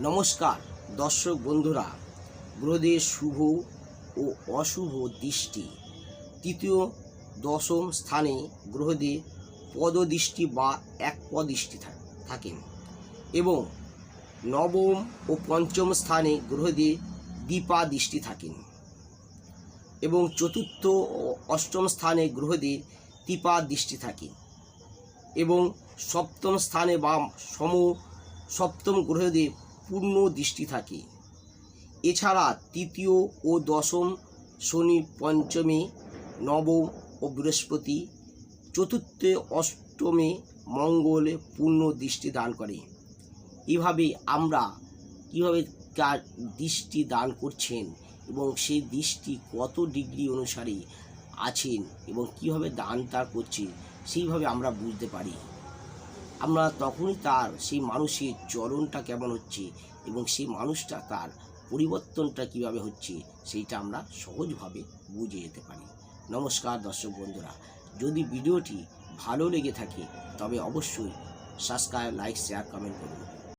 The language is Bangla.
নমস্কার দর্শক বন্ধুরা, গ্রহদের শুভ ও অশুভ দৃষ্টি। তৃতীয় দশম স্থানে গ্রহদের পদদৃষ্টি বা একপদৃষ্টি থাকেন এবং নবম ও পঞ্চম স্থানে গ্রহদের দ্বিপাদৃষ্টি থাকেন এবং চতুর্থ ও অষ্টম স্থানে গ্রহদের ত্রিপাদৃষ্টি থাকে এবং সপ্তম স্থানে বা সপ্তম গ্রহদের পূর্ণ দৃষ্টি থাকে। এছাড়া তৃতীয় ও দশম শনি, পঞ্চমে নবম ও বৃহস্পতি, চতুর্থে অষ্টমে মঙ্গল পূর্ণ দৃষ্টি দান করে। এভাবে আমরা কীভাবে কার দৃষ্টি দান করছেন এবং সেই দৃষ্টি কত ডিগ্রি অনুসারে আছেন এবং কীভাবে দান তার করছে সেইভাবে আমরা বুঝতে পারি। আমরা তখনই তার সেই মানুষের চরণটা কেমন হচ্ছে এবং সেই মানুষটা তার পরিবর্তনটা কিভাবে হচ্ছে সেইটা আমরা সহজভাবে বুঝে যেতে পারি। নমস্কার দর্শক বন্ধুরা, যদি ভিডিওটি ভালো লেগে থাকে তবে অবশ্যই সাবস্ক্রাইব, লাইক, শেয়ার, কমেন্ট করুন।